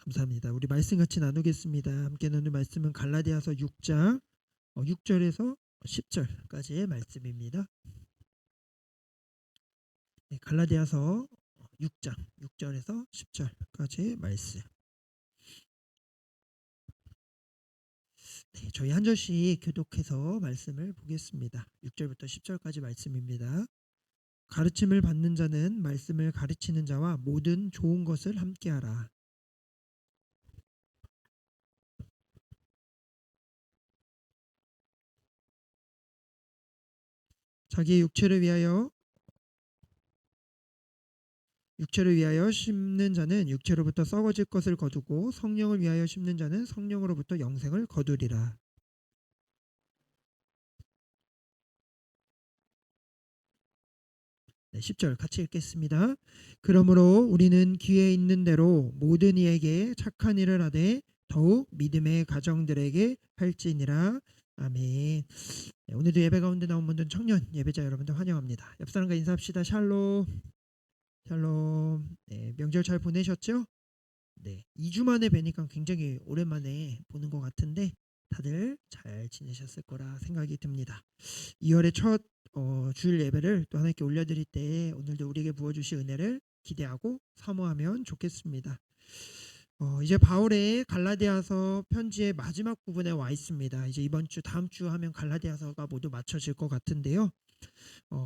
감사합니다. 우리 말씀 같이 나누겠습니다. 함께 나눌 말씀은 갈라디아서 6장 6절에서 10절까지의 말씀입니다. 네, 갈라디아서 6장 6절에서 10절까지의 말씀. 네, 저희 한 절씩 교독해서 말씀을 보겠습니다. 6절부터 10절까지 말씀입니다. 가르침을 받는 자는 말씀을 가르치는 자와 모든 좋은 것을 함께하라. 자기의 육체를 위하여 심는 자는 육체로부터 썩어질 것을 거두고 성령을 위하여 심는 자는 성령으로부터 영생을 거두리라. 네, 10절 같이 읽겠습니다. 그러므로 우리는 기회 있는 대로 모든 이에게 착한 일을 하되 더욱 믿음의 가정들에게 할지니라. 아멘. 네, 오늘도 예배 가운데 나온 모든 청년 예배자 여러분들 환영합니다. 옆 사람과 인사합시다. 샬롬. 샬롬. 네, 명절 잘 보내셨죠? 네, 2주 만에 뵈니까 굉장히 오랜만에 보는 것 같은데 다들 잘 지내셨을 거라 생각이 듭니다. 2월의 첫 주일 예배를 또 하나님께 올려드릴 때 오늘도 우리에게 부어주실 은혜를 기대하고 사모하면 좋겠습니다. 이제 바울의 갈라디아서 편지의 마지막 부분에 와 있습니다. 이제 이번 주 다음 주 하면 갈라디아서가 모두 맞춰질 것 같은데요.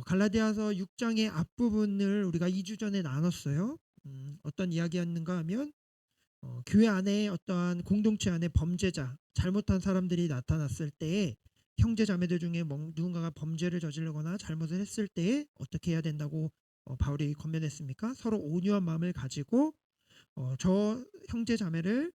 갈라디아서 6장의 앞부분을 우리가 2주 전에 나눴어요. 어떤 이야기였는가 하면 교회 안에 어떠한 공동체 안에 범죄자, 잘못한 사람들이 나타났을 때에 형제 자매들 중에 누군가가 범죄를 저지르거나 잘못을 했을 때에 어떻게 해야 된다고 바울이 권면했습니까? 서로 온유한 마음을 가지고 저 형제 자매를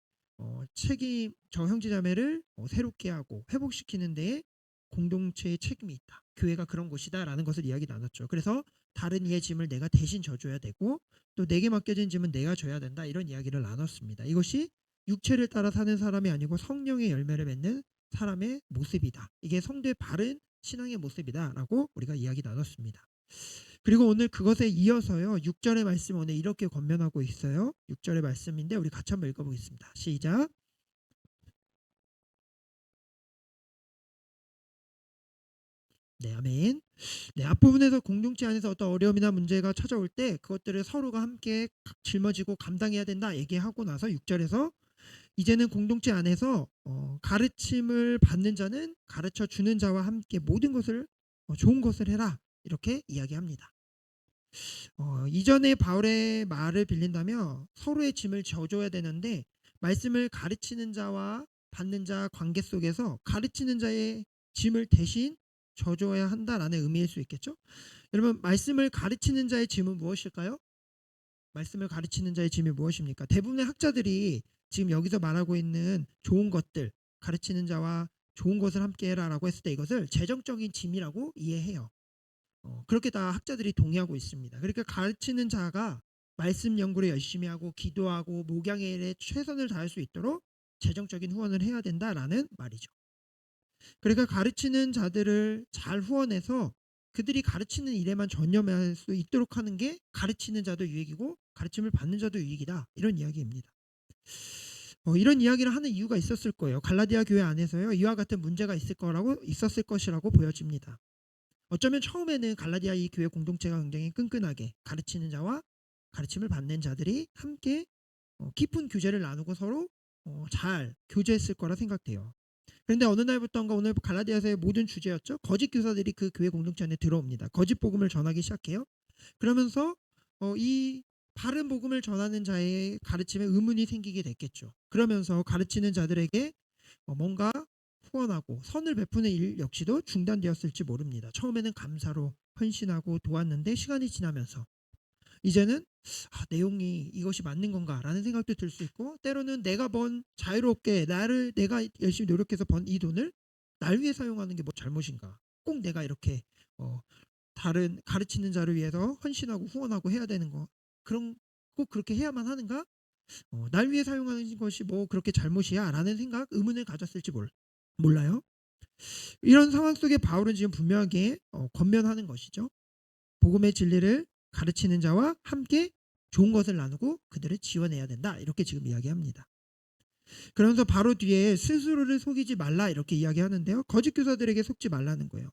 새롭게 하고 회복시키는 데에 공동체의 책임이 있다. 교회가 그런 곳이다라는 것을 이야기 나눴죠. 그래서 다른 이의 짐을 내가 대신 져줘야 되고 또 내게 맡겨진 짐은 내가 져야 된다. 이런 이야기를 나눴습니다. 이것이 육체를 따라 사는 사람이 아니고 성령의 열매를 맺는 사람의 모습이다. 이게 성도의 바른 신앙의 모습이다라고 우리가 이야기 나눴습니다. 그리고 오늘 그것에 이어서요. 6절의 말씀 오늘 이렇게 권면하고 있어요. 6절의 말씀인데 우리 같이 한번 읽어보겠습니다. 시작. 네, 아멘. 네, 앞부분에서 공동체 안에서 어떤 어려움이나 문제가 찾아올 때 그것들을 서로가 함께 짊어지고 감당해야 된다 얘기하고 나서 6절에서 이제는 공동체 안에서 가르침을 받는 자는 가르쳐 주는 자와 함께 모든 것을 좋은 것을 해라 이렇게 이야기합니다. 이전에 바울의 말을 빌린다면 서로의 짐을 져줘야 되는데 말씀을 가르치는 자와 받는 자 관계 속에서 가르치는 자의 짐을 대신 져줘야 한다라는 의미일 수 있겠죠. 여러분 말씀을 가르치는 자의 짐은 무엇일까요? 말씀을 가르치는 자의 짐이 무엇입니까? 대부분의 학자들이 지금 여기서 말하고 있는 좋은 것들 가르치는 자와 좋은 것을 함께 해라라고 했을 때 이것을 재정적인 짐이라고 이해해요. 그렇게 다 학자들이 동의하고 있습니다. 그러니까 가르치는 자가 말씀 연구를 열심히 하고 기도하고 목양의 일에 최선을 다할 수 있도록 재정적인 후원을 해야 된다라는 말이죠. 그러니까 가르치는 자들을 잘 후원해서 그들이 가르치는 일에만 전념할 수 있도록 하는 게 가르치는 자도 유익이고 가르침을 받는 자도 유익이다. 이런 이야기입니다. 이런 이야기를 하는 이유가 있었을 거예요. 갈라디아 교회 안에서요. 이와 같은 문제가 있었을 것이라고 보여집니다. 어쩌면 처음에는 갈라디아 이 교회 공동체가 굉장히 끈끈하게 가르치는 자와 가르침을 받는 자들이 함께 깊은 교제를 나누고 서로 잘 교제했을 거라 생각돼요. 그런데 어느 날부터인가 오늘 갈라디아서의 모든 주제였죠. 거짓 교사들이 그 교회 공동체 안에 들어옵니다. 거짓 복음을 전하기 시작해요. 그러면서 이 바른 복음을 전하는 자의 가르침에 의문이 생기게 됐겠죠. 그러면서 가르치는 자들에게 뭔가 후원하고 선을 베푸는 일 역시도 중단되었을지 모릅니다. 처음에는 감사로 헌신하고 도왔는데 시간이 지나면서 이제는 내용이 이것이 맞는 건가라는 생각도 들 수 있고 때로는 내가 자유롭게 내가 열심히 노력해서 번 이 돈을 날 위해 사용하는 게 뭐 잘못인가? 꼭 내가 이렇게 다른 가르치는 자를 위해서 헌신하고 후원하고 해야 되는 거 꼭 그렇게 해야만 하는가? 날 위해 사용하는 것이 뭐 그렇게 잘못이야? 라는 의문을 가졌을지 몰라요. 이런 상황 속에 바울은 지금 분명하게 권면하는 것이죠. 복음의 진리를 가르치는 자와 함께 좋은 것을 나누고 그들을 지원해야 된다. 이렇게 지금 이야기합니다. 그러면서 바로 뒤에 스스로를 속이지 말라 이렇게 이야기하는데요. 거짓 교사들에게 속지 말라는 거예요.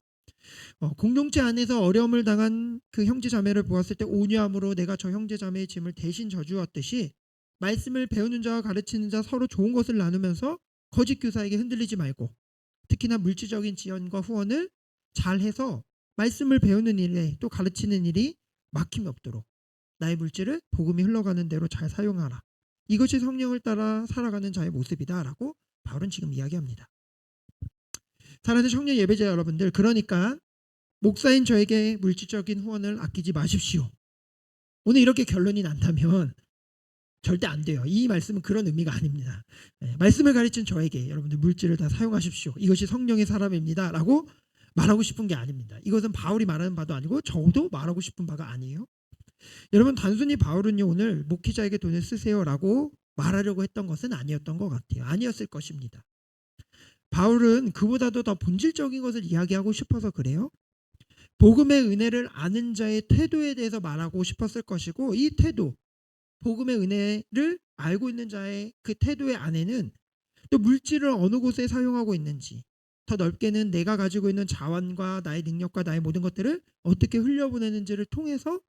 공동체 안에서 어려움을 당한 그 형제 자매를 보았을 때 온유함으로 내가 저 형제 자매의 짐을 대신 져주었듯이 말씀을 배우는 자와 가르치는 자 서로 좋은 것을 나누면서 거짓 교사에게 흔들리지 말고 특히나 물질적인 지원과 후원을 잘해서 말씀을 배우는 일에 또 가르치는 일이 막힘이 없도록 나의 물질을 복음이 흘러가는 대로 잘 사용하라. 이것이 성령을 따라 살아가는 자의 모습이다라고 바울은 지금 이야기합니다. 사랑하는 청년 예배자 여러분들, 그러니까 목사인 저에게 물질적인 후원을 아끼지 마십시오. 오늘 이렇게 결론이 난다면 절대 안 돼요. 이 말씀은 그런 의미가 아닙니다. 말씀을 가르친 저에게 여러분들 물질을 다 사용하십시오. 이것이 성령의 사람입니다. 라고 말하고 싶은 게 아닙니다. 이것은 바울이 말하는 바도 아니고 저도 말하고 싶은 바가 아니에요. 여러분, 단순히 바울은요 오늘 목회자에게 돈을 쓰세요라고 말하려고 했던 것은 아니었던 것 같아요. 아니었을 것입니다. 바울은 그보다도 더 본질적인 것을 이야기하고 싶어서 그래요. 복음의 은혜를 아는 자의 태도에 대해서 말하고 싶었을 것이고, 이 태도, 복음의 은혜를 알고 있는 자의 그 태도의 안에는 또 물질을 어느 곳에 사용하고 있는지, 더 넓게는 내가 가지고 있는 자원과 나의 능력과 나의 모든 것들을 어떻게 흘려보내는지를 통해서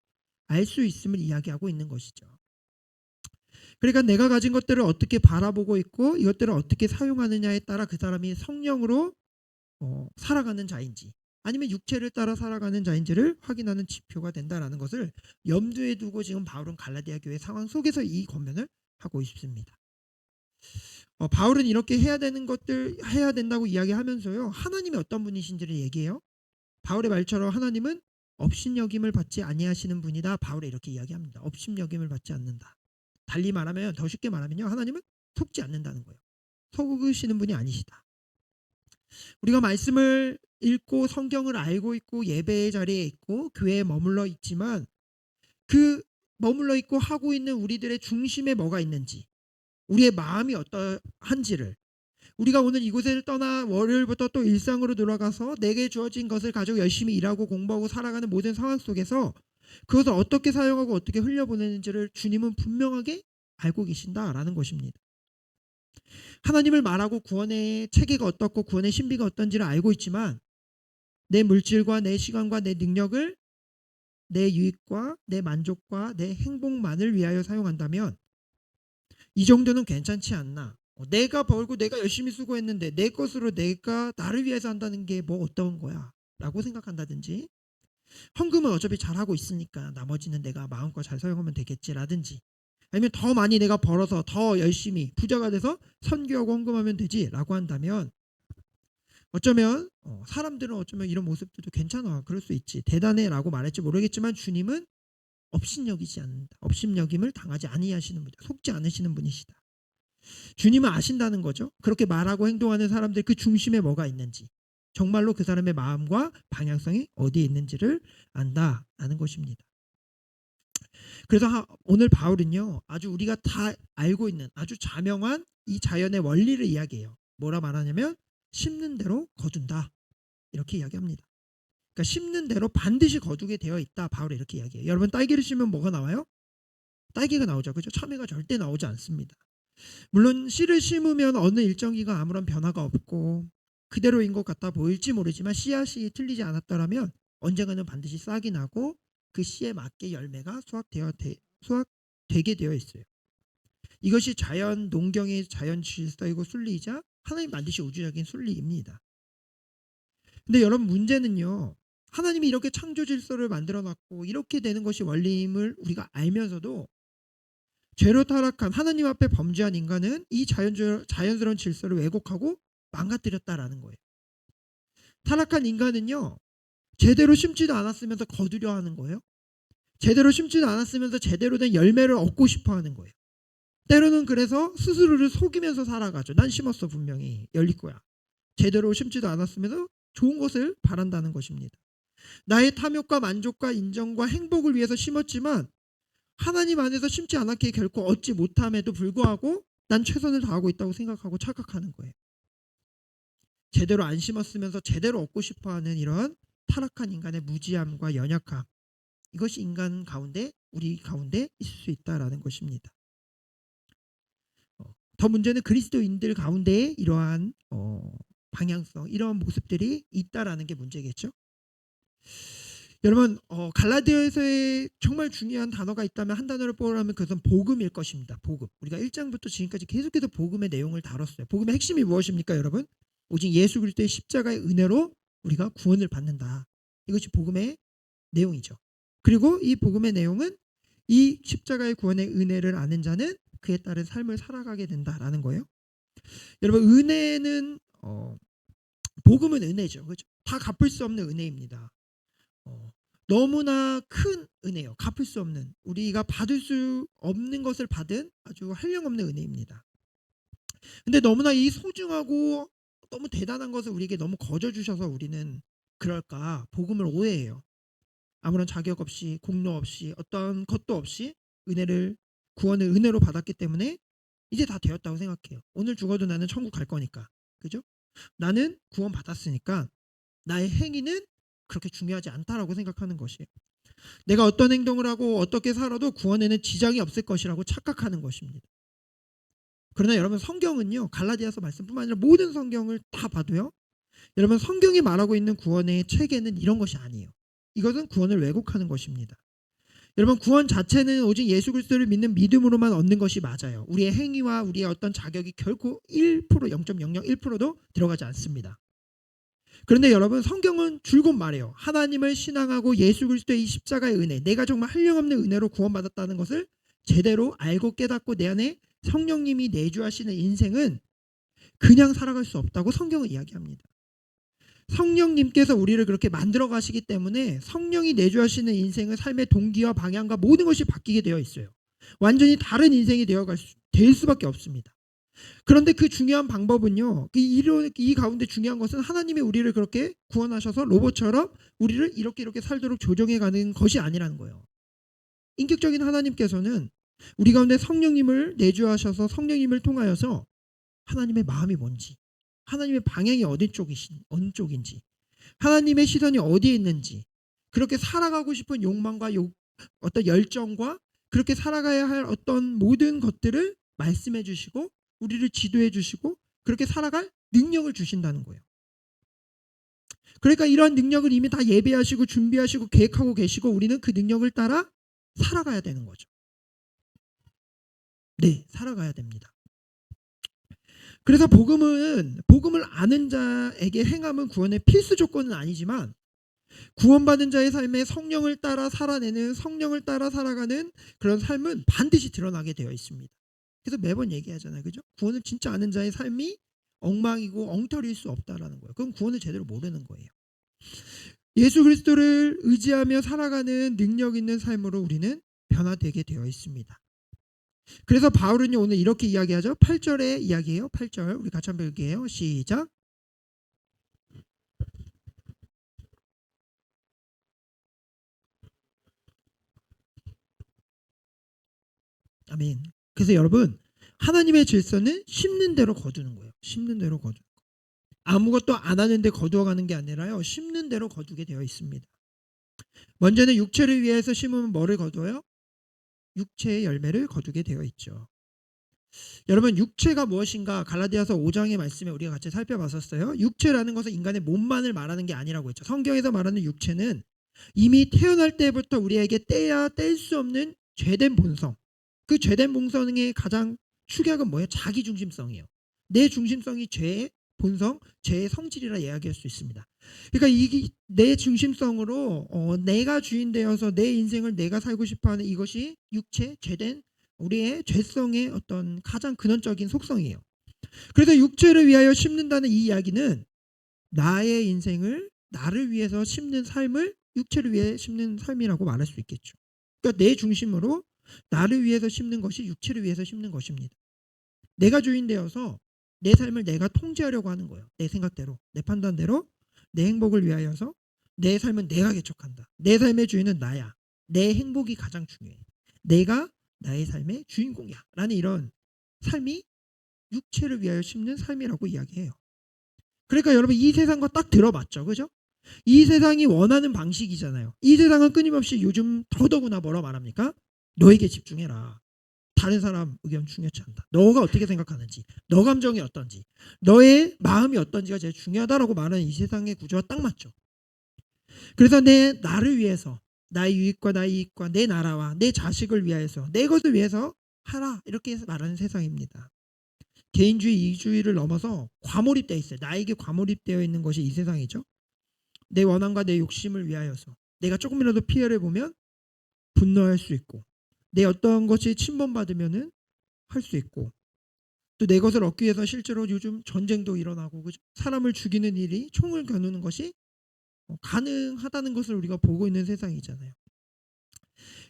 알 수 있음을 이야기하고 있는 것이죠. 그러니까 내가 가진 것들을 어떻게 바라보고 있고 이것들을 어떻게 사용하느냐에 따라 그 사람이 성령으로 살아가는 자인지 아니면 육체를 따라 살아가는 자인지를 확인하는 지표가 된다라는 것을 염두에 두고 지금 바울은 갈라디아 교회 상황 속에서 이 권면을 하고 있습니다. 바울은 이렇게 해야 되는 것들 해야 된다고 이야기하면서요 하나님이 어떤 분이신지를 얘기해요. 바울의 말처럼 하나님은 업신여김을 받지 아니하시는 분이다. 바울이 이렇게 이야기합니다. 업신여김을 받지 않는다. 달리 말하면, 더 쉽게 말하면요 하나님은 속지 않는다는 거예요. 속으시는 분이 아니시다. 우리가 말씀을 읽고 성경을 알고 있고 예배의 자리에 있고 교회에 머물러 있지만 그 머물러 있고 하고 있는 우리들의 중심에 뭐가 있는지, 우리의 마음이 어떠한지를, 우리가 오늘 이곳을 떠나 월요일부터 또 일상으로 돌아가서 내게 주어진 것을 가지고 열심히 일하고 공부하고 살아가는 모든 상황 속에서 그것을 어떻게 사용하고 어떻게 흘려보내는지를 주님은 분명하게 알고 계신다라는 것입니다. 하나님을 말하고 구원의 체계가 어떻고 구원의 신비가 어떤지를 알고 있지만 내 물질과 내 시간과 내 능력을 내 유익과 내 만족과 내 행복만을 위하여 사용한다면 이 정도는 괜찮지 않나. 내가 벌고 내가 열심히 수고했는데 내 것으로 내가 나를 위해서 한다는 게 뭐 어떤 거야 라고 생각한다든지, 헌금은 어차피 잘하고 있으니까 나머지는 내가 마음껏 잘 사용하면 되겠지라든지, 아니면 더 많이 내가 벌어서 더 열심히 부자가 돼서 선교하고 헌금하면 되지라고 한다면 어쩌면 사람들은 어쩌면 이런 모습들도 괜찮아, 그럴 수 있지, 대단해라고 말할지 모르겠지만 주님은 업신여기지 않는다. 업신여김을 당하지 아니하시는 분이다. 속지 않으시는 분이시다. 주님은 아신다는 거죠. 그렇게 말하고 행동하는 사람들 그 중심에 뭐가 있는지, 정말로 그 사람의 마음과 방향성이 어디에 있는지를 안다라는 것입니다. 그래서 오늘 바울은요 아주 우리가 다 알고 있는 아주 자명한 이 자연의 원리를 이야기해요. 뭐라 말하냐면 심는 대로 거둔다 이렇게 이야기합니다. 그러니까 심는 대로 반드시 거두게 되어 있다. 바울이 이렇게 이야기해요. 여러분, 딸기를 심으면 뭐가 나와요? 딸기가 나오죠. 그렇죠? 참외가 절대 나오지 않습니다. 물론 씨를 심으면 어느 일정 기간 아무런 변화가 없고 그대로인 것 같아 보일지 모르지만 씨앗이 틀리지 않았더라면 언젠가는 반드시 싹이 나고 그 씨에 맞게 열매가 수확되게 되어 있어요. 이것이 자연 농경의 자연 질서이고 순리이자 하나님 반드시 우주적인 순리입니다. 근데 여러분, 문제는요 하나님이 이렇게 창조 질서를 만들어 놨고 이렇게 되는 것이 원리임을 우리가 알면서도 죄로 타락한 하나님 앞에 범죄한 인간은 이 자연스러운 질서를 왜곡하고 망가뜨렸다라는 거예요. 타락한 인간은요 제대로 심지도 않았으면서 거두려 하는 거예요. 제대로 심지도 않았으면서 제대로 된 열매를 얻고 싶어 하는 거예요. 때로는 그래서 스스로를 속이면서 살아가죠. 난 심었어, 분명히 열릴 거야. 제대로 심지도 않았으면서 좋은 것을 바란다는 것입니다. 나의 탐욕과 만족과 인정과 행복을 위해서 심었지만 하나님 안에서 심지 않았기에 결코 얻지 못함에도 불구하고 난 최선을 다하고 있다고 생각하고 착각하는 거예요. 제대로 안 심었으면서 제대로 얻고 싶어하는 이런 타락한 인간의 무지함과 연약함, 이것이 인간 가운데, 우리 가운데 있을 수 있다라는 것입니다. 더 문제는 그리스도인들 가운데에 이러한 방향성, 이러한 모습들이 있다라는 게 문제겠죠. 여러분, 갈라디아서에 정말 중요한 단어가 있다면 한 단어를 뽑으라면 그것은 복음일 것입니다. 복음. 우리가 1장부터 지금까지 계속해서 복음의 내용을 다뤘어요. 복음의 핵심이 무엇입니까, 여러분? 오직 예수 그리스도의 십자가의 은혜로 우리가 구원을 받는다. 이것이 복음의 내용이죠. 그리고 이 복음의 내용은 이 십자가의 구원의 은혜를 아는 자는 그에 따른 삶을 살아가게 된다라는 거예요. 여러분, 은혜는 복음은 은혜죠. 그렇죠? 다 갚을 수 없는 은혜입니다. 너무나 큰 은혜요. 갚을 수 없는, 우리가 받을 수 없는 것을 받은 아주 한량없는 은혜입니다. 근데 너무나 이 소중하고 너무 대단한 것을 우리에게 너무 거저 주셔서 우리는 그럴까 복음을 오해해요. 아무런 자격 없이, 공로 없이, 어떤 것도 없이 구원을 은혜로 받았기 때문에 이제 다 되었다고 생각해요. 오늘 죽어도 나는 천국 갈 거니까. 그죠? 나는 구원 받았으니까 나의 행위는 그렇게 중요하지 않다라고 생각하는 것이에요. 내가 어떤 행동을 하고 어떻게 살아도 구원에는 지장이 없을 것이라고 착각하는 것입니다. 그러나 여러분, 성경은요, 갈라디아서 말씀뿐만 아니라 모든 성경을 다 봐도요, 여러분, 성경이 말하고 있는 구원의 체계는 이런 것이 아니에요. 이것은 구원을 왜곡하는 것입니다. 여러분, 구원 자체는 오직 예수 그리스도를 믿는 믿음으로만 얻는 것이 맞아요. 우리의 행위와 우리의 어떤 자격이 결코 1%, 0.001%도 들어가지 않습니다. 그런데 여러분, 성경은 줄곧 말해요. 하나님을 신앙하고 예수 그리스도의 이 십자가의 은혜, 내가 정말 한량없는 은혜로 구원받았다는 것을 제대로 알고 깨닫고 내 안에 성령님이 내주하시는 인생은 그냥 살아갈 수 없다고 성경은 이야기합니다. 성령님께서 우리를 그렇게 만들어 가시기 때문에 성령이 내주하시는 인생은 삶의 동기와 방향과 모든 것이 바뀌게 되어 있어요. 완전히 다른 인생이 될 수밖에 없습니다. 그런데 그 중요한 방법은요, 이 가운데 중요한 것은 하나님이 우리를 그렇게 구원하셔서 로봇처럼 우리를 이렇게 살도록 조정해 가는 것이 아니라는 거예요. 인격적인 하나님께서는 우리 가운데 성령님을 내주하셔서 성령님을 통하여서 하나님의 마음이 뭔지, 하나님의 방향이 어느 쪽인지, 하나님의 시선이 어디에 있는지, 그렇게 살아가고 싶은 욕망과 어떤 열정과 그렇게 살아가야 할 어떤 모든 것들을 말씀해 주시고 우리를 지도해 주시고 그렇게 살아갈 능력을 주신다는 거예요. 그러니까 이러한 능력을 이미 다 예배하시고 준비하시고 계획하고 계시고 우리는 그 능력을 따라 살아가야 되는 거죠. 네, 살아가야 됩니다. 그래서 복음을 아는 자에게 행함은 구원의 필수 조건은 아니지만 구원받은 자의 삶에 성령을 따라 살아내는, 성령을 따라 살아가는 그런 삶은 반드시 드러나게 되어 있습니다. 그래서 매번 얘기하잖아요. 그죠? 구원을 진짜 아는 자의 삶이 엉망이고 엉터리일 수 없다라는 거예요. 그럼 구원을 제대로 모르는 거예요. 예수 그리스도를 의지하며 살아가는 능력 있는 삶으로 우리는 변화되게 되어 있습니다. 그래서 바울은요, 오늘 이렇게 이야기하죠. 8절의 이야기예요. 8절 우리 같이 한번 읽게요. 시작. 아멘. 그래서 여러분, 하나님의 질서는 심는 대로 거두는 거예요. 심는 대로 거두는 거. 아무것도 안 하는데 거두어가는 게 아니라요, 심는 대로 거두게 되어 있습니다. 먼저는 육체를 위해서 심으면 뭐를 거두어요? 육체의 열매를 거두게 되어 있죠. 여러분, 육체가 무엇인가 갈라디아서 5장의 말씀에 우리가 같이 살펴봤었어요. 육체라는 것은 인간의 몸만을 말하는 게 아니라고 했죠. 성경에서 말하는 육체는 이미 태어날 때부터 우리에게 떼야 뗄 수 없는 죄된 본성, 그 죄된 본성의 가장 축약은 뭐예요? 자기중심성이에요. 내 중심성이 죄의 본성, 죄의 성질이라 이야기할 수 있습니다. 그러니까 이게 내 중심성으로 내가 주인 되어서 내 인생을 내가 살고 싶어하는 이것이 육체, 죄된 우리의 죄성의 어떤 가장 근원적인 속성이에요. 그래서 육체를 위하여 심는다는 이 이야기는 나의 인생을 나를 위해서 심는 삶을 육체를 위해 심는 삶이라고 말할 수 있겠죠. 그러니까 내 중심으로 나를 위해서 심는 것이 육체를 위해서 심는 것입니다. 내가 주인 되어서 내 삶을 내가 통제하려고 하는 거예요. 내 생각대로, 내 판단대로 내 행복을 위하여서 내 삶은 내가 개척한다. 내 삶의 주인은 나야. 내 행복이 가장 중요해. 내가 나의 삶의 주인공이야 라는 이런 삶이 육체를 위하여 심는 삶이라고 이야기해요. 그러니까 여러분, 이 세상과 딱 들어맞죠. 그죠? 이 세상이 원하는 방식이잖아요. 이 세상은 끊임없이 요즘 더더구나 뭐라 말합니까? 너에게 집중해라. 다른 사람 의견 중요치 않다. 너가 어떻게 생각하는지, 너 감정이 어떤지, 너의 마음이 어떤지가 제일 중요하다라고 말하는 이 세상의 구조와 딱 맞죠. 그래서 내 나를 위해서, 나의 유익과 나의 이익과 내 나라와 내 자식을 위하여서, 내 것을 위해서 하라, 이렇게 말하는 세상입니다. 개인주의, 이기주의를 넘어서 과몰입되어 있어요. 나에게 과몰입되어 있는 것이 이 세상이죠. 내 원함과 내 욕심을 위하여서 내가 조금이라도 피해를 보면 분노할 수 있고, 내 어떤 것이 침범받으면은 할 수 있고, 또 내 것을 얻기 위해서 실제로 요즘 전쟁도 일어나고, 그죠? 사람을 죽이는 일이, 총을 겨누는 것이 가능하다는 것을 우리가 보고 있는 세상이잖아요.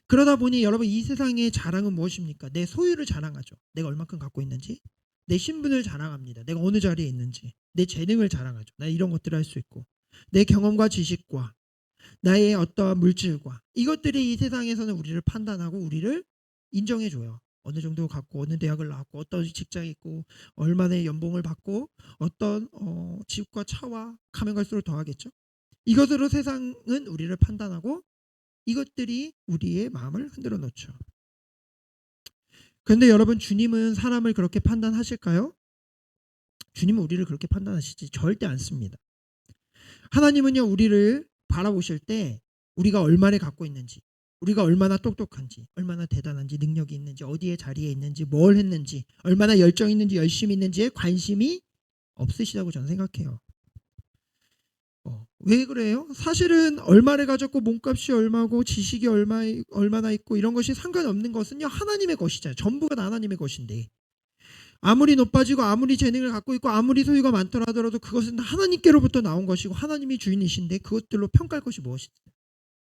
그러다 보니 여러분, 이 세상의 자랑은 무엇입니까? 내 소유를 자랑하죠. 내가 얼마큼 갖고 있는지, 내 신분을 자랑합니다. 내가 어느 자리에 있는지, 내 재능을 자랑하죠. 나 이런 것들을 할 수 있고, 내 경험과 지식과 나의 어떠한 물질과, 이것들이 이 세상에서는 우리를 판단하고 우리를 인정해줘요. 어느 정도 갖고, 어느 대학을 나왔고, 어떤 직장에 있고, 얼마나 연봉을 받고, 어떤 집과 차와, 가면 갈수록 더하겠죠. 이것으로 세상은 우리를 판단하고, 이것들이 우리의 마음을 흔들어 놓죠. 그런데 여러분, 주님은 사람을 그렇게 판단하실까요? 주님은 우리를 그렇게 판단하시지 절대 않습니다. 하나님은요, 우리를 바라보실 때 우리가 얼마나 갖고 있는지, 우리가 얼마나 똑똑한지, 얼마나 대단한지, 능력이 있는지, 어디에 자리에 있는지, 뭘 했는지, 얼마나 열정 있는지, 열심히 있는지에 관심이 없으시다고 저는 생각해요. 왜 그래요? 사실은 얼마를 가졌고, 몸값이 얼마고, 지식이 얼마나 있고, 이런 것이 상관없는 것은요, 하나님의 것이잖아요. 전부가 다 하나님의 것인데, 아무리 높아지고, 아무리 재능을 갖고 있고, 아무리 소유가 많더라 하더라도 그것은 하나님께로부터 나온 것이고, 하나님이 주인이신데, 그것들로 평가할 것이 무엇이죠?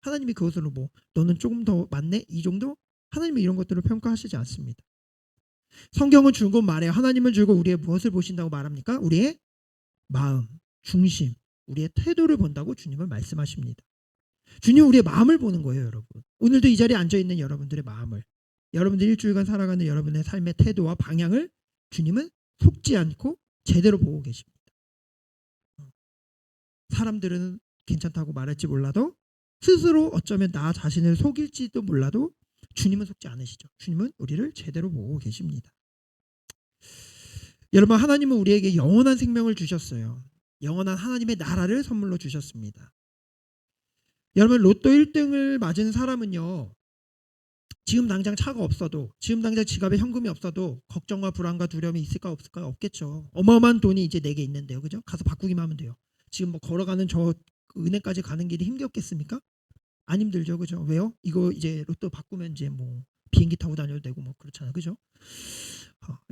하나님이 그것으로 뭐 너는 조금 더 많네? 이 정도? 하나님은 이런 것들을 평가하시지 않습니다. 성경은 줄곧 말해요. 하나님은 줄곧 우리의 무엇을 보신다고 말합니까? 우리의 마음, 중심, 우리의 태도를 본다고 주님은 말씀하십니다. 주님, 우리의 마음을 보는 거예요, 여러분. 오늘도 이 자리에 앉아있는 여러분들의 마음을, 여러분들 일주일간 살아가는 여러분의 삶의 태도와 방향을 주님은 속지 않고 제대로 보고 계십니다. 사람들은 괜찮다고 말할지 몰라도, 스스로 어쩌면 나 자신을 속일지도 몰라도 주님은 속지 않으시죠. 주님은 우리를 제대로 보고 계십니다. 여러분, 하나님은 우리에게 영원한 생명을 주셨어요. 영원한 하나님의 나라를 선물로 주셨습니다. 여러분, 로또 1등을 맞은 사람은요, 지금 당장 차가 없어도, 지금 당장 지갑에 현금이 없어도 걱정과 불안과 두려움이 있을까 없을까요? 없겠죠. 어마어마한 돈이 이제 내게 있는데요, 그죠? 가서 바꾸기만 하면 돼요. 지금 뭐 걸어가는 저 은행까지 가는 길이 힘겹겠습니까? 안 힘들죠, 그죠? 왜요? 이거 이제 로또 바꾸면 이제 뭐 비행기 타고 다녀도 되고 뭐 그렇잖아요, 그죠?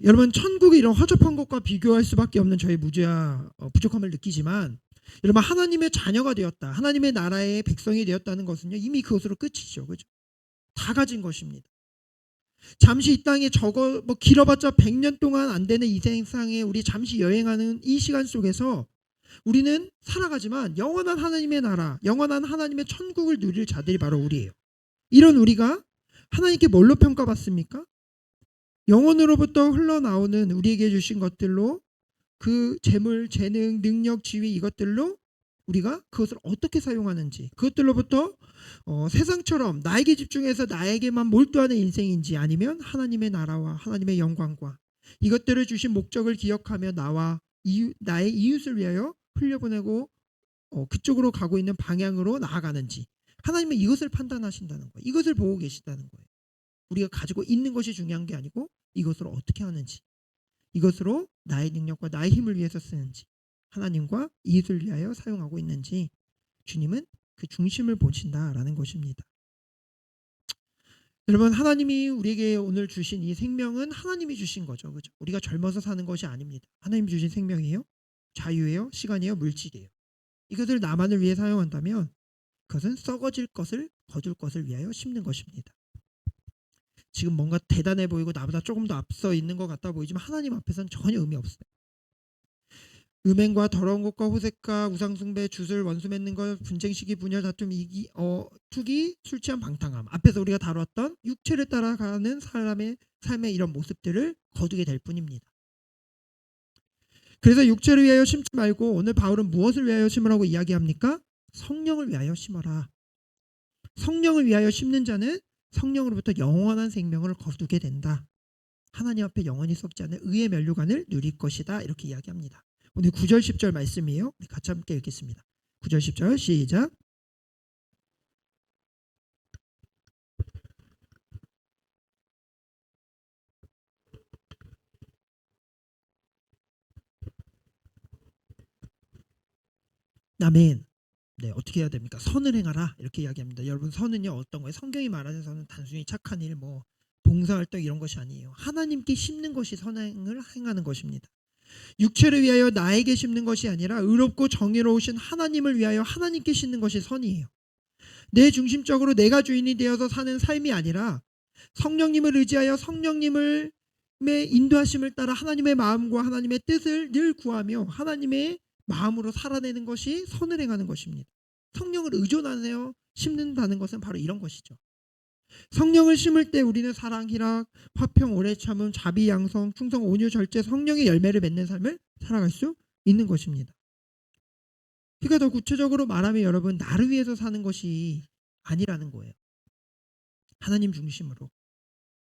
여러분, 천국이 이런 허접한 것과 비교할 수밖에 없는 저희 무죄와 부족함을 느끼지만, 여러분, 하나님의 자녀가 되었다, 하나님의 나라의 백성이 되었다는 것은요, 이미 그것으로 끝이죠, 그죠? 다 가진 것입니다. 잠시 이 땅에 저거 뭐 길어봤자 100년 동안 안 되는 이 세상에 우리 잠시 여행하는 이 시간 속에서 우리는 살아가지만 영원한 하나님의 나라, 영원한 하나님의 천국을 누릴 자들이 바로 우리예요. 이런 우리가 하나님께 뭘로 평가받습니까? 영혼으로부터 흘러나오는 우리에게 주신 것들로, 그 재물, 재능, 능력, 지위, 이것들로 우리가 그것을 어떻게 사용하는지, 그것들로부터 세상처럼 나에게 집중해서 나에게만 몰두하는 인생인지, 아니면 하나님의 나라와 하나님의 영광과 이것들을 주신 목적을 기억하며 나의 이웃을 위하여 흘려보내고 그쪽으로 가고 있는 방향으로 나아가는지, 하나님은 이것을 판단하신다는 거예요. 이것을 보고 계신다는 거예요. 우리가 가지고 있는 것이 중요한 게 아니고 이것으로 어떻게 하는지, 이것으로 나의 능력과 나의 힘을 위해서 쓰는지, 하나님과 이웃을 위하여 사용하고 있는지, 주님은 그 중심을 보신다라는 것입니다. 여러분, 하나님이 우리에게 오늘 주신 이 생명은 하나님이 주신 거죠, 그죠? 우리가 젊어서 사는 것이 아닙니다. 하나님이 주신 생명이에요. 자유예요, 시간이에요, 물질이에요. 이것을 나만을 위해 사용한다면 그것은 썩어질 것을, 거둘 것을 위하여 심는 것입니다. 지금 뭔가 대단해 보이고 나보다 조금 더 앞서 있는 것 같다 보이지만 하나님 앞에서는 전혀 의미 없어요. 음행과 더러운 것과 호색과 우상숭배, 주술, 원수 맺는 것, 분쟁, 시기, 분열, 다툼, 투기, 술 취한, 방탕함, 앞에서 우리가 다뤘던 육체를 따라가는 사람의 삶의 이런 모습들을 거두게 될 뿐입니다. 그래서 육체를 위하여 심지 말고, 오늘 바울은 무엇을 위하여 심으라고 이야기합니까? 성령을 위하여 심어라. 성령을 위하여 심는 자는 성령으로부터 영원한 생명을 거두게 된다. 하나님 앞에 영원히 썩지 않는 의의 면류관을 누릴 것이다. 이렇게 이야기합니다. 오늘 9절 10절 말씀이에요. 같이 함께 읽겠습니다. 9절 10절 시작. 아멘. 네, 어떻게 해야 됩니까? 선을 행하라 이렇게 이야기합니다. 여러분, 선은요 어떤 거예요? 성경이 말하는 선은 단순히 착한 일, 뭐 봉사활동 이런 것이 아니에요. 하나님께 심는 것이 선행을 행하는 것입니다. 육체를 위하여 나에게 심는 것이 아니라 의롭고 정의로우신 하나님을 위하여 하나님께 심는 것이 선이에요. 내 중심적으로 내가 주인이 되어서 사는 삶이 아니라 성령님을 의지하여 성령님의 인도하심을 따라 하나님의 마음과 하나님의 뜻을 늘 구하며 하나님의 마음으로 살아내는 것이 선을 행하는 것입니다. 성령을 의존하여 심는다는 것은 바로 이런 것이죠. 성령을 심을 때 우리는 사랑, 희락, 화평, 오래 참음, 자비, 양성, 충성, 온유, 절제, 성령의 열매를 맺는 삶을 살아갈 수 있는 것입니다. 그러니까 더 구체적으로 말하면 여러분, 나를 위해서 사는 것이 아니라는 거예요. 하나님 중심으로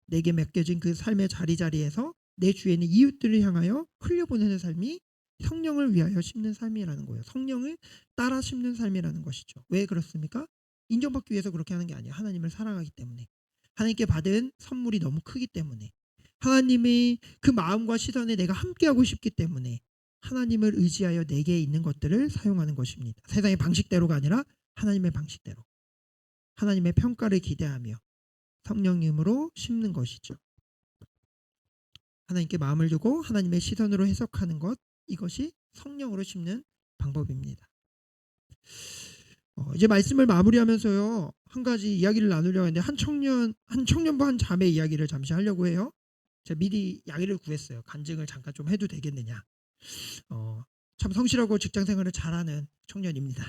내게 맡겨진 그 삶의 자리자리에서 내 주위에 있는 이웃들을 향하여 흘려보내는 삶이 성령을 위하여 심는 삶이라는 거예요. 성령을 따라 심는 삶이라는 것이죠. 왜 그렇습니까? 인정받기 위해서 그렇게 하는 게 아니에요. 하나님을 사랑하기 때문에. 하나님께 받은 선물이 너무 크기 때문에. 하나님의 그 마음과 시선에 내가 함께하고 싶기 때문에 하나님을 의지하여 내게 있는 것들을 사용하는 것입니다. 세상의 방식대로가 아니라 하나님의 방식대로. 하나님의 평가를 기대하며 성령님으로 심는 것이죠. 하나님께 마음을 두고 하나님의 시선으로 해석하는 것, 이것이 성령으로 심는 방법입니다. 이제 말씀을 마무리하면서요, 한 가지 이야기를 나누려고 하는데 한 청년부 한 자매 이야기를 잠시 하려고 해요. 제가 미리 양해를 구했어요. 간증을 잠깐 좀 해도 되겠느냐. 참 성실하고 직장생활을 잘하는 청년입니다.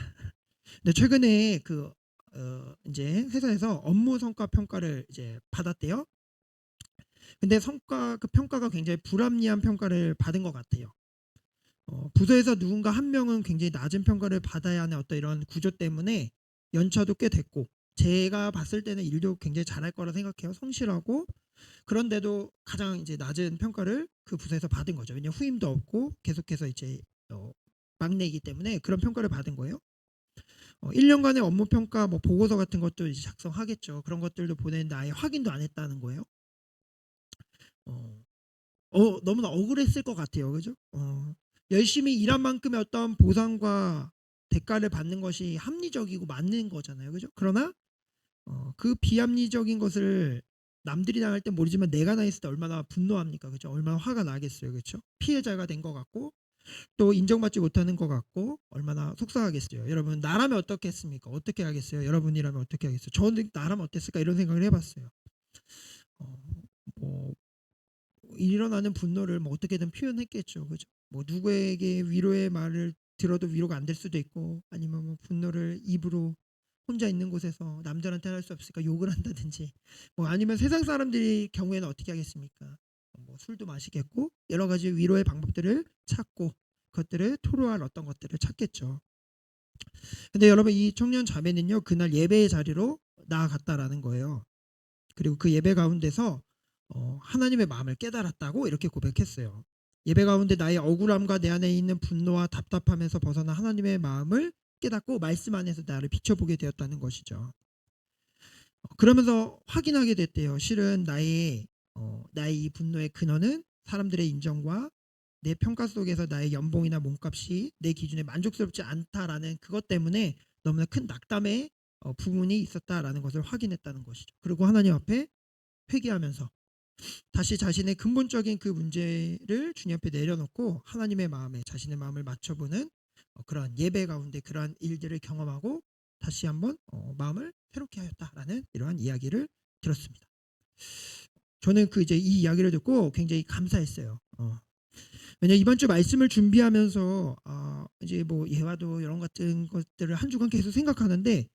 근데 최근에 이제 회사에서 업무 성과 평가를 이제 받았대요. 근데 그 평가가 굉장히 불합리한 평가를 받은 것 같아요. 부서에서 누군가 한 명은 굉장히 낮은 평가를 받아야 하는 어떤 이런 구조 때문에 연차도 꽤 됐고, 제가 봤을 때는 일도 굉장히 잘할 거라 생각해요. 성실하고. 그런데도 가장 이제 낮은 평가를 그 부서에서 받은 거죠. 왜냐하면 후임도 없고 계속해서 이제 막내이기 때문에 그런 평가를 받은 거예요. 1년간의 업무 평가 뭐 보고서 같은 것도 이제 작성하겠죠. 그런 것들도 보냈는데 아예 확인도 안 했다는 거예요. 너무나 억울했을 것 같아요. 그죠? 열심히 일한 만큼의 어떤 보상과 대가를 받는 것이 합리적이고 맞는 거잖아요. 그죠? 그러나 그 비합리적인 것을 남들이 당할 때 모르지만 내가 당했을 때 얼마나 분노합니까? 그죠? 얼마나 화가 나겠어요. 그렇죠? 피해자가 된 것 같고 또 인정받지 못하는 것 같고 얼마나 속상하겠어요. 여러분, 나라면 어떻겠습니까? 어떻게 하겠어요? 여러분이라면 어떻게 하겠어요? 저는 나라면 어땠을까 이런 생각을 해봤어요. 뭐 일어나는 분노를 뭐 어떻게든 표현했겠죠. 그죠? 뭐 누구에게 위로의 말을 들어도 위로가 안 될 수도 있고, 아니면 뭐 분노를 입으로 혼자 있는 곳에서 남들한테 할 수 없으니까 욕을 한다든지, 뭐 아니면 세상 사람들이 경우에는 어떻게 하겠습니까? 뭐 술도 마시겠고 여러 가지 위로의 방법들을 찾고 그것들을 토로할 어떤 것들을 찾겠죠. 근데 여러분, 이 청년 자매는요, 그날 예배의 자리로 나아갔다라는 거예요. 그리고 그 예배 가운데서 하나님의 마음을 깨달았다고 이렇게 고백했어요. 예배 가운데 나의 억울함과 내 안에 있는 분노와 답답함에서 벗어나 하나님의 마음을 깨닫고 말씀 안에서 나를 비춰보게 되었다는 것이죠. 그러면서 확인하게 됐대요. 실은 나의 이 분노의 근원은 사람들의 인정과 내 평가 속에서 나의 연봉이나 몸값이 내 기준에 만족스럽지 않다라는 그것 때문에 너무나 큰 낙담의 부분이 있었다라는 것을 확인했다는 것이죠. 그리고 하나님 앞에 회개하면서 다시 자신의 근본적인 그 문제를 주님 앞에 내려놓고 하나님의 마음에 자신의 마음을 맞춰보는 그러한 예배 가운데 그러한 일들을 경험하고 다시 한번 마음을 새롭게 하였다라는 이러한 이야기를 들었습니다. 저는 이제 이 이야기를 듣고 굉장히 감사했어요. 왜냐 이번 주 말씀을 준비하면서 이제 뭐 예화도 이런 같은 것들을 한 주간 계속 생각하는데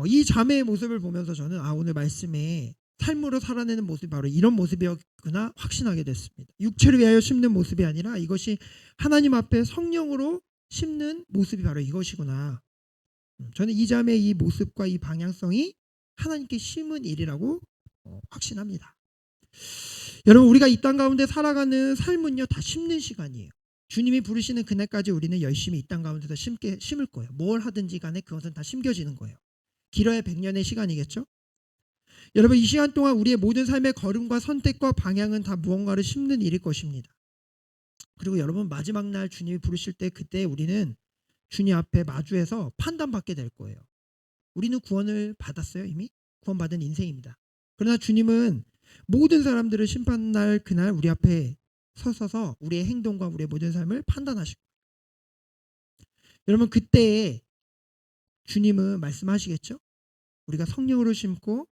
이 자매의 모습을 보면서 저는 오늘 말씀에 삶으로 살아내는 모습이 바로 이런 모습이었구나 확신하게 됐습니다. 육체를 위하여 심는 모습이 아니라 이것이 하나님 앞에 성령으로 심는 모습이 바로 이것이구나. 저는 이 자매의 이 모습과 이 방향성이 하나님께 심은 일이라고 확신합니다. 여러분, 우리가 이 땅 가운데 살아가는 삶은요, 다 심는 시간이에요. 주님이 부르시는 그날까지 우리는 열심히 이 땅 가운데서 심을 거예요. 뭘 하든지 간에 그것은 다 심겨지는 거예요. 길어야 100년의 시간이겠죠. 여러분, 이 시간 동안 우리의 모든 삶의 걸음과 선택과 방향은 다 무언가를 심는 일일 것입니다. 그리고 여러분, 마지막 날 주님이 부르실 때, 그때 우리는 주님 앞에 마주해서 판단받게 될 거예요. 우리는 구원을 받았어요. 이미 구원받은 인생입니다. 그러나 주님은 모든 사람들을 심판날 그날 우리 앞에 서서서 우리의 행동과 우리의 모든 삶을 판단하실 거예요. 여러분, 그때 주님은 말씀하시겠죠. 우리가 성령으로 심고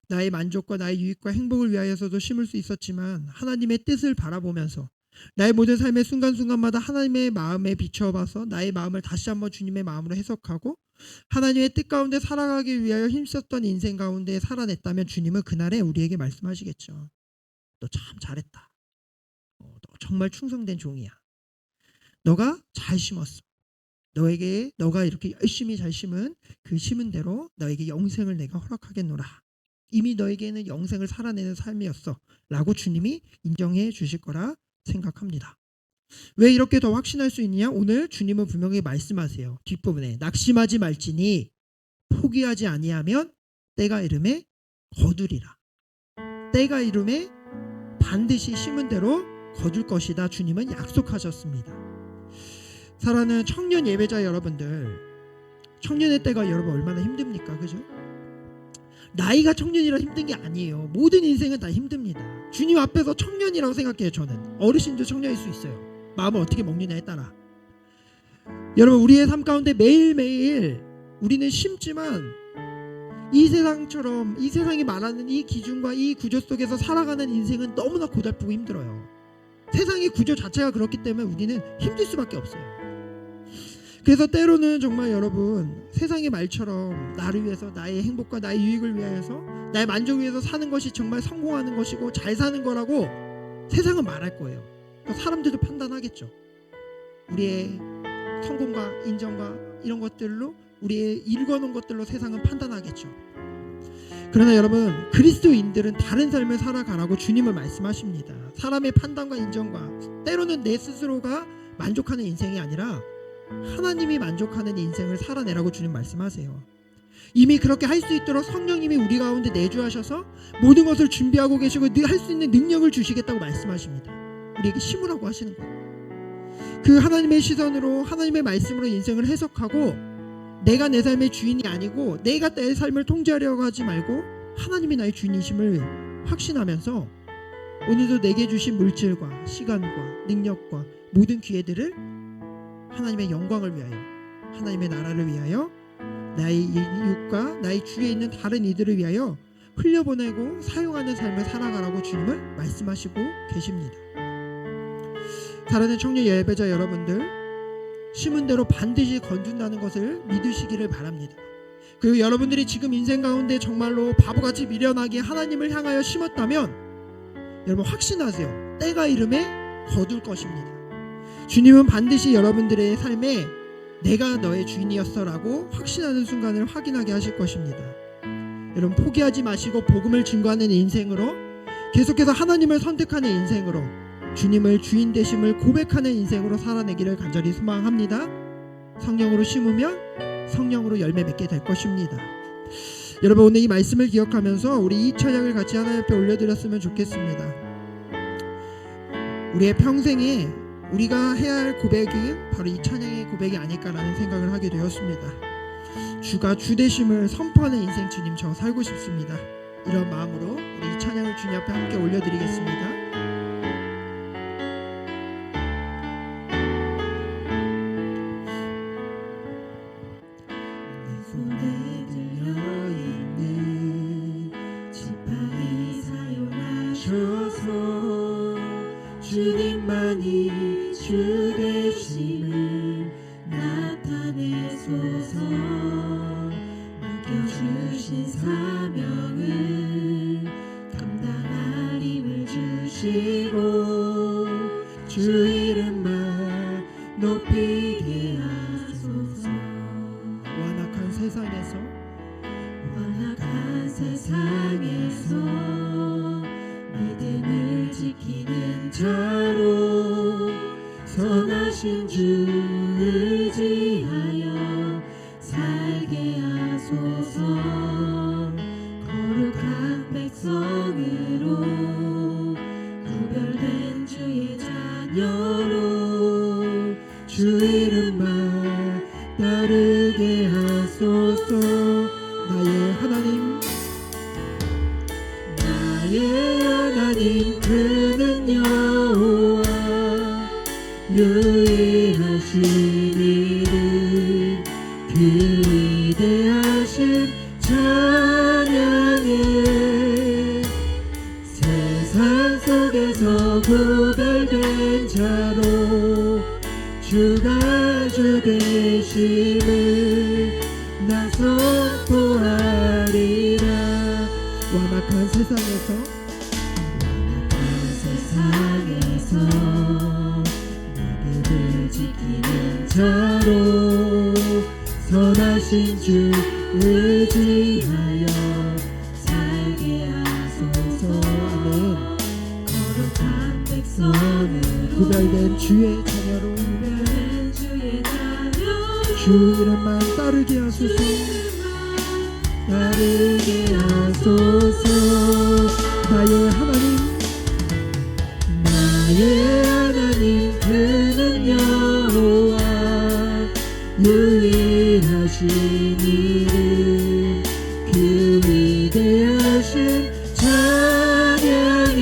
나의 만족과 나의 유익과 행복을 위하여서도 심을 수 있었지만, 하나님의 뜻을 바라보면서 나의 모든 삶의 순간순간마다 하나님의 마음에 비춰봐서 나의 마음을 다시 한번 주님의 마음으로 해석하고 하나님의 뜻 가운데 살아가기 위하여 힘썼던 인생 가운데 살아냈다면, 주님은 그날에 우리에게 말씀하시겠죠. 너 참 잘했다. 너 정말 충성된 종이야. 너가 잘 심었어. 너가 이렇게 열심히 잘 심은 그 심은 대로 너에게 영생을 내가 허락하겠노라. 이미 너에게는 영생을 살아내는 삶이었어 라고 주님이 인정해 주실 거라 생각합니다. 왜 이렇게 더 확신할 수 있느냐? 오늘 주님은 분명히 말씀하세요. 뒷부분에 낙심하지 말지니 포기하지 아니하면 때가 이름에 거두리라. 때가 이름에 반드시 심은 대로 거둘 것이다. 주님은 약속하셨습니다. 사랑하는 청년 예배자 여러분들, 청년의 때가 여러분 얼마나 힘듭니까? 그죠? 나이가 청년이라 힘든 게 아니에요. 모든 인생은 다 힘듭니다. 주님 앞에서 청년이라고 생각해요. 저는 어르신도 청년일 수 있어요. 마음을 어떻게 먹느냐에 따라. 여러분, 우리의 삶 가운데 매일매일 우리는 심지만 이 세상처럼, 이 세상이 말하는 이 기준과 이 구조 속에서 살아가는 인생은 너무나 고달프고 힘들어요. 세상의 구조 자체가 그렇기 때문에 우리는 힘들 수밖에 없어요. 그래서 때로는 정말 여러분, 세상의 말처럼 나를 위해서, 나의 행복과 나의 유익을 위해서, 나의 만족을 위해서 사는 것이 정말 성공하는 것이고 잘 사는 거라고 세상은 말할 거예요. 사람들도 판단하겠죠. 우리의 성공과 인정과 이런 것들로, 우리의 읽어놓은 것들로 세상은 판단하겠죠. 그러나 여러분, 그리스도인들은 다른 삶을 살아가라고 주님은 말씀하십니다. 사람의 판단과 인정과 때로는 내 스스로가 만족하는 인생이 아니라 하나님이 만족하는 인생을 살아내라고 주님 말씀하세요. 이미 그렇게 할 수 있도록 성령님이 우리 가운데 내주하셔서 모든 것을 준비하고 계시고 할 수 있는 능력을 주시겠다고 말씀하십니다. 우리에게 심으라고 하시는 거예요. 그 하나님의 시선으로, 하나님의 말씀으로 인생을 해석하고, 내가 내 삶의 주인이 아니고 내가 내 삶을 통제하려고 하지 말고 하나님이 나의 주인이심을 확신하면서 오늘도 내게 주신 물질과 시간과 능력과 모든 기회들을 하나님의 영광을 위하여, 하나님의 나라를 위하여, 나의 이웃과 나의 주위에 있는 다른 이들을 위하여 흘려보내고 사용하는 삶을 살아가라고 주님은 말씀하시고 계십니다. 사랑하는 청년 예배자 여러분들, 심은 대로 반드시 거둔다는 것을 믿으시기를 바랍니다. 그리고 여러분들이 지금 인생 가운데 정말로 바보같이 미련하게 하나님을 향하여 심었다면 여러분 확신하세요. 때가 이름에 거둘 것입니다. 주님은 반드시 여러분들의 삶에 내가 너의 주인이었어 라고 확신하는 순간을 확인하게 하실 것입니다. 여러분, 포기하지 마시고 복음을 증거하는 인생으로, 계속해서 하나님을 선택하는 인생으로, 주님을 주인 되심을 고백하는 인생으로 살아내기를 간절히 소망합니다. 성령으로 심으면 성령으로 열매 맺게 될 것입니다. 여러분, 오늘 이 말씀을 기억하면서 우리 이 찬양을 같이 하나님 앞에 올려드렸으면 좋겠습니다. 우리의 평생에 우리가 해야 할 고백은 바로 이 찬양의 고백이 아닐까라는 생각을 하게 되었습니다. 주가 주 되심을 선포하는 인생, 주님 저 살고 싶습니다. 이런 마음으로 우리 이 찬양을 주님 앞에 함께 올려드리겠습니다. 주님만이 주 되심을 나타내소서. 맡겨주신 사명을 감당할 힘을 주시고 주 이름만 높이게 하소서. 완악한 세상에서 믿음을 자로 선하신 주 의지하여 살게 하소서. 거룩한 백성으로 구별된 주의 자녀로 주 이름만 따르게 하소서. 나의 하나님, 나의 하나님 그는 여호와 유일하신 이름 그 위대하신 찬양해. 세상 속에서 구별된 자로 주가 주 되심을 나 선포하리라. 완악한 세상에서 믿음을 지키는 자로 선하신 주 의지하여 살게 하소서. 아멘. 거룩한 백성으로 구별된 주의 자녀로 구별된 주의 자녀로 주 이름만 따르게 하소서. 따르게 하소서. 나의 하나님, 나의 하나님 그는 여호와 유일하신 이름 그 위대하신 찬양해.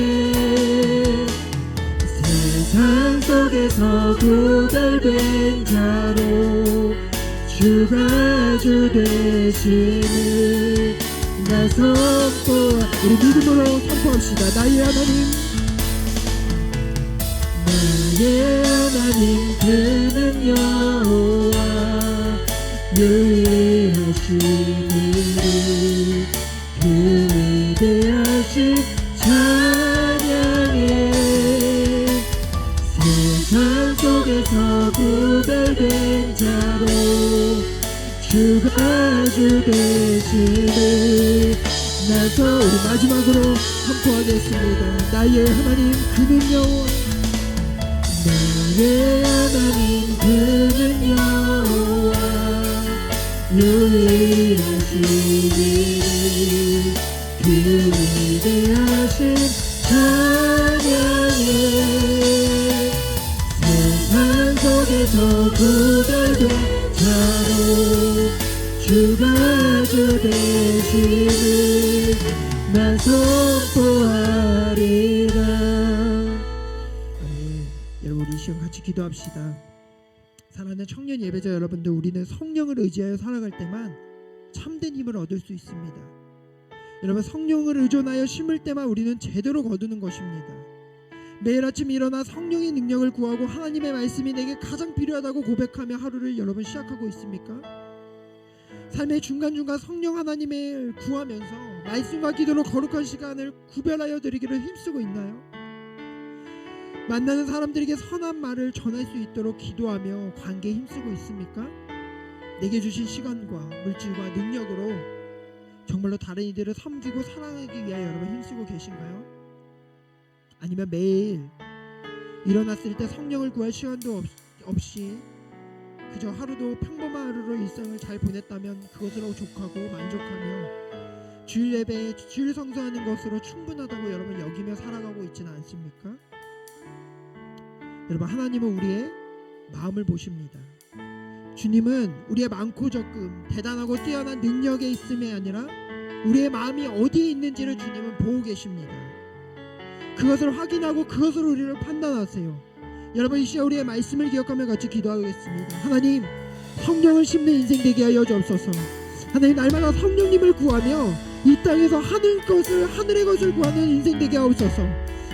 세상 속에서 구별된 자로 주가 주 되심을 나 선포하. 우리 믿음으로 선포합시다. 나의 하나님, 나의 하나님 그는 여호와 유일하신 이름 그 위대하신 찬양해. 세상 속에서 구별된 자로 주가 주 되심을 나서. 우리 마지막으로 선포하겠습니다. 나의 하나님, 그는 여호와 나의 하나님 그는 여호와 유일하신 이름 그 위대하신 찬양해. 세상 속에서 구별된 자로 주가 주 되심을 나 선포하리라. 여러분, 우리 이 시간 같이 기도합시다. 사랑하는 청년 예배자 여러분들, 우리는 성령을 의지하여 살아갈 때만 참된 힘을 얻을 수 있습니다. 여러분, 성령을 의존하여 심을 때만 우리는 제대로 거두는 것입니다. 매일 아침 일어나 성령의 능력을 구하고 하나님의 말씀이 내게 가장 필요하다고 고백하며 하루를 여러분 시작하고 있습니까? 삶의 중간중간 성령 하나님을 구하면서 말씀과 기도로 거룩한 시간을 구별하여 드리기를 힘쓰고 있나요? 만나는 사람들에게 선한 말을 전할 수 있도록 기도하며 관계에 힘쓰고 있습니까? 내게 주신 시간과 물질과 능력으로 정말로 다른 이들을 섬기고 사랑하기 위하여 여러분 힘쓰고 계신가요? 아니면 매일 일어났을 때 성령을 구할 시간도 없이 그저 하루도 평범한 하루로 일상을 잘 보냈다면 그것으로 족하고 만족하며 주일 예배, 주일 성수하는 것으로 충분하다고 여러분 여기며 살아가고 있지는 않습니까? 여러분, 하나님은 우리의 마음을 보십니다. 주님은 우리의 많고 적음, 대단하고 뛰어난 능력에 있음이 아니라 우리의 마음이 어디에 있는지를 주님은 보고 계십니다. 그것을 확인하고 그것으로 우리를 판단하세요. 여러분, 이 시간 우리의 말씀을 기억하며 같이 기도하겠습니다. 하나님, 성령을 심는 인생 되게 하여 주옵소서. 하나님, 날마다 성령님을 구하며 이 땅에서 하늘의 것을 구하는 인생 되게 하옵소서.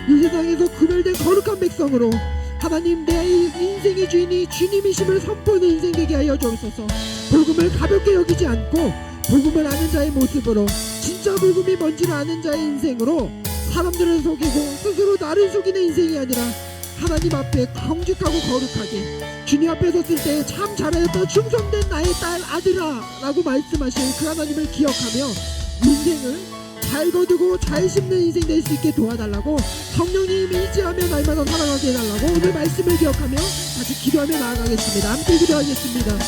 이 세상에서 구별된 거룩한 백성으로 하나님, 내 인생의 주인이 주님이심을 선포하는 인생 되게 하여 주옵소서. 복음을 가볍게 여기지 않고 복음을 아는 자의 모습으로, 진짜 복음이 뭔지를 아는 자의 인생으로 사람들을 속이고 스스로 나를 속이는 인생이 아니라 하나님 앞에 정직하고 거룩하게 주님 앞에 섰을 때 참 잘하였다, 충성된 나의 딸 아들아 라고 말씀하신 그 하나님을 기억하며 인생을 잘 거두고 잘 심는 인생 될 수 있게 도와달라고 성령님이 의지하며 날마다 살아가게 해달라고 오늘 말씀을 기억하며 같이 기도하며 나아가겠습니다. 함께 기도하겠습니다.